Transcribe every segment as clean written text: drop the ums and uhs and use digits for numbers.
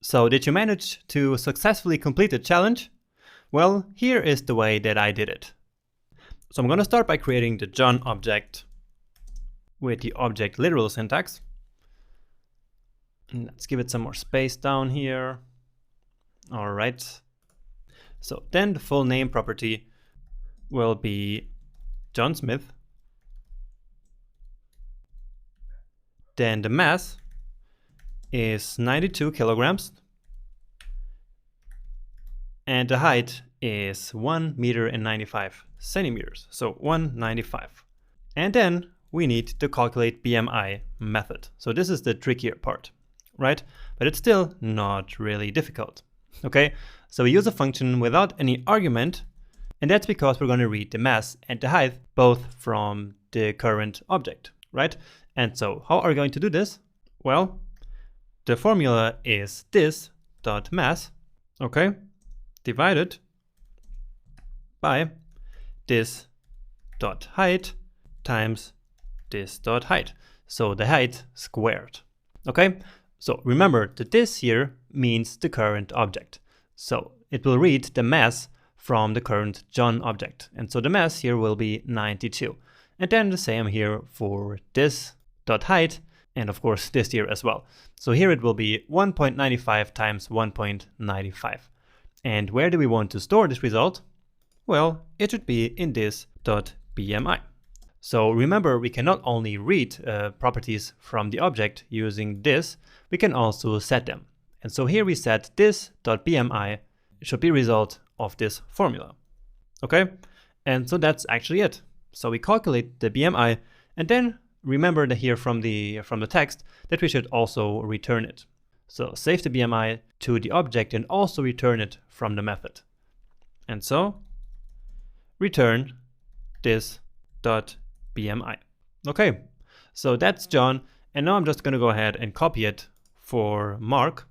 So did you manage to successfully complete the challenge? Well, here is the way that I did it. So I'm going to start by creating the John object with the object literal syntax. And let's give it some more space down here. All right. So then the full name property will be John Smith. Then the mass is 92 kilograms. And the height is 1 meter and 95 centimeters. So 195. And then we need to calculate BMI method. So this is the trickier part, right? But it's still not really difficult. Okay, so we use a function without any argument, and that's because we're going to read the mass and the height both from the current object, right? And so how are we going to do this? Well, the formula is this dot mass, okay, divided by this dot height times this dot height. So the height squared, okay? So remember that this here means the current object. So it will read the mass from the current John object. And so the mass here will be 92. And then the same here for this dot height, and of course this here as well. So here it will be 1.95 times 1.95. And where do we want to store this result? Well, it should be in this dot BMI. So remember, we can not only read properties from the object using this, we can also set them. And so here we set this dot BMI should be result of this formula. Okay? And so that's actually it. So we calculate the BMI, and then remember that here from the text that we should also return it. So save the BMI to the object and also return it from the method. And so return this dot BMI. Okay, so that's John, and now I'm just going to go ahead and copy it for Mark,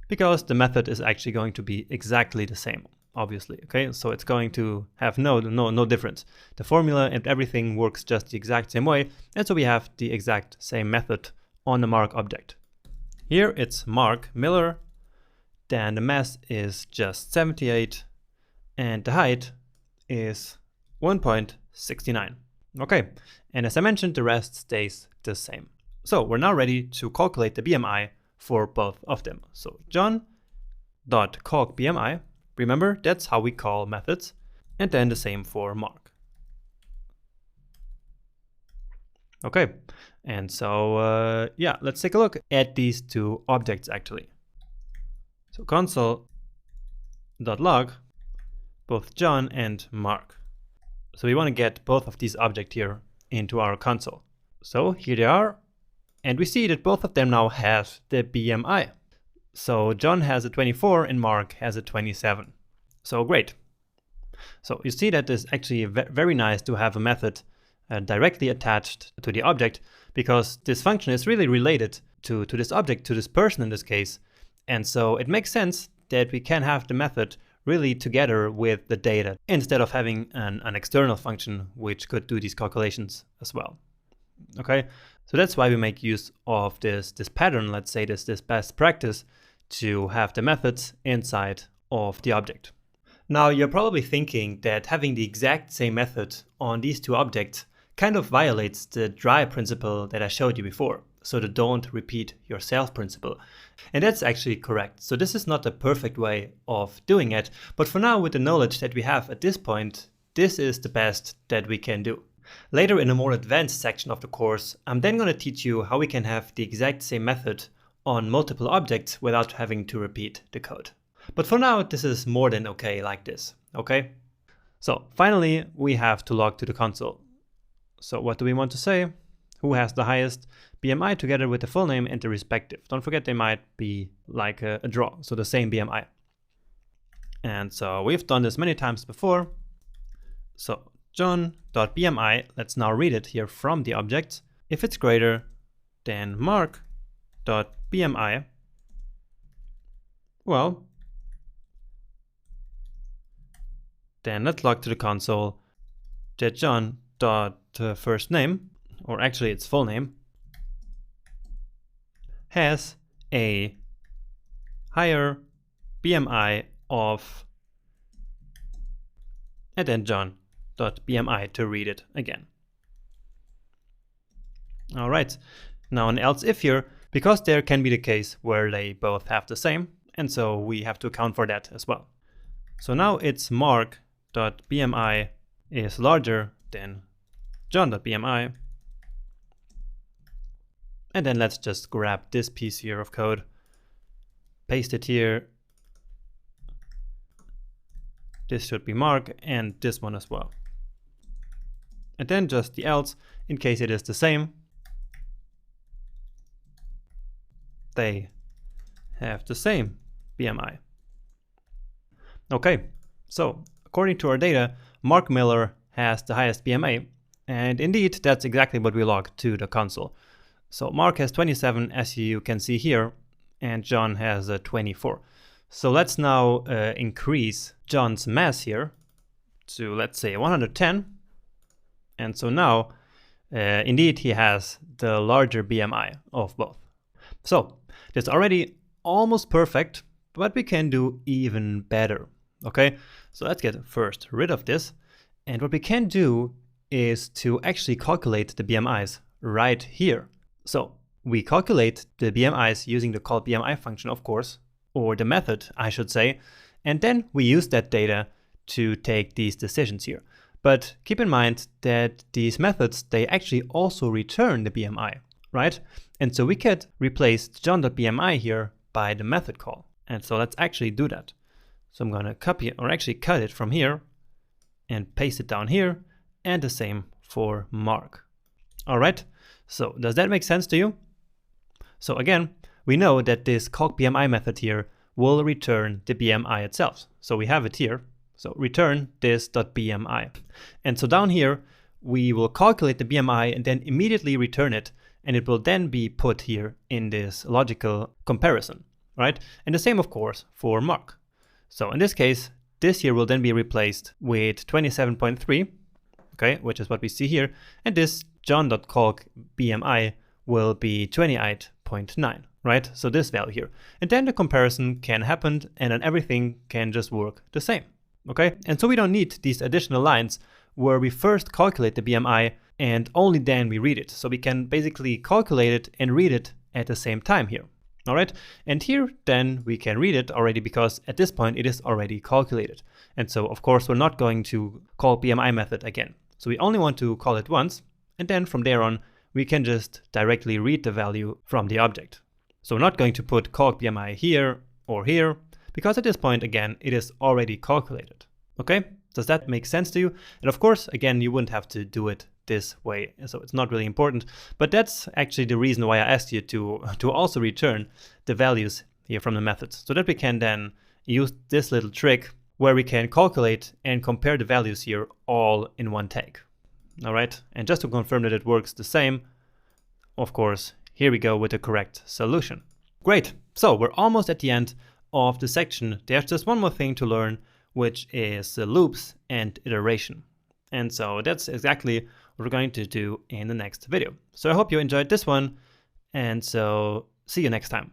because the method is actually going to be exactly the same, obviously. Okay, so it's going to have no difference. The formula and everything works just the exact same way, and so we have the exact same method on the Mark object. Here it's Mark Miller, then the mass is just 78, and the height is 1.69. Okay, and as I mentioned, the rest stays the same. So we're now ready to calculate the BMI for both of them. So John.calc BMI, remember that's how we call methods, and then the same for Mark. Okay, and so yeah, let's take a look at these two objects actually. So console.log both John and Mark. So we want to get both of these objects here into our console. So here they are, and we see that both of them now have the BMI. So John has a 24 and Mark has a 27. So great. So you see that it's actually very nice to have a method directly attached to the object, because this function is really related to this object, to this person in this case. And so it makes sense that we can have the method really together with the data instead of having an external function which could do these calculations as well. Okay, so that's why we make use of this pattern, let's say this best practice, to have the methods inside of the object. Now you're probably thinking that having the exact same method on these two objects kind of violates the dry principle that I showed you before. So the don't repeat yourself principle. And that's actually correct. So this is not the perfect way of doing it, but for now, with the knowledge that we have at this point, this is the best that we can do. Later in a more advanced section of the course, I'm then going to teach you how we can have the exact same method on multiple objects without having to repeat the code. But for now, this is more than okay like this, okay? So finally, we have to log to the console. So what do we want to say? Who has the highest BMI together with the full name and the respective. Don't forget they might be like a draw, so the same BMI. And so we've done this many times before. So John.BMI, let's now read it here from the object. If it's greater than Mark.BMI, well, then let's log to the console that John.first name, or actually its full name, has a higher BMI of, and then John.bmi to read it again. All right, now an else if here, because there can be the case where they both have the same, and so we have to account for that as well. So now it's Mark.bmi is larger than John.bmi. And then let's just grab this piece here of code, paste it here. This should be Mark, and this one as well. And then just the else, in case it is the same. They have the same BMI. Okay, so according to our data, Mark Miller has the highest BMI, and indeed that's exactly what we logged to the console. So Mark has 27, as you can see here, and John has 24. So let's now increase John's mass here to, let's say, 110. And so now, indeed, he has the larger BMI of both. So that's already almost perfect, but we can do even better. Okay, so let's get first rid of this. And what we can do is to actually calculate the BMIs right here. So we calculate the BMIs using the call BMI function, of course, or the method, I should say, and then we use that data to take these decisions here. But keep in mind that these methods, they actually also return the BMI, right? And so we could replace John.bmi here by the method call. And so let's actually do that. So I'm going to copy or actually cut it from here and paste it down here, and the same for Mark. All right, so does that make sense to you? So again, we know that this calc.bmi method here will return the BMI itself. So we have it here. So return this.bmi. And so down here, we will calculate the BMI and then immediately return it. And it will then be put here in this logical comparison, right? And the same, of course, for Mark. So in this case, this here will then be replaced with 27.3, okay, which is what we see here. And this John.calc.bmi will be 28.9, right? So this value here. And then the comparison can happen, and then everything can just work the same, okay? And so we don't need these additional lines where we first calculate the BMI and only then we read it. So we can basically calculate it and read it at the same time here. All right, and here then we can read it already because at this point it is already calculated. And so of course we're not going to call BMI method again. So we only want to call it once, and then from there on we can just directly read the value from the object. So we're not going to put calc.bmi here or here because at this point again it is already calculated. Okay, does that make sense to you? And of course again you wouldn't have to do it this way, so it's not really important, but that's actually the reason why I asked you to also return the values here from the methods, so that we can then use this little trick where we can calculate and compare the values here all in one tag. All right, and just to confirm that it works the same, of course, here we go with the correct solution. Great, so we're almost at the end of the section. There's just one more thing to learn, which is loops and iteration. And so that's exactly what we're going to do in the next video. So I hope you enjoyed this one, and so see you next time.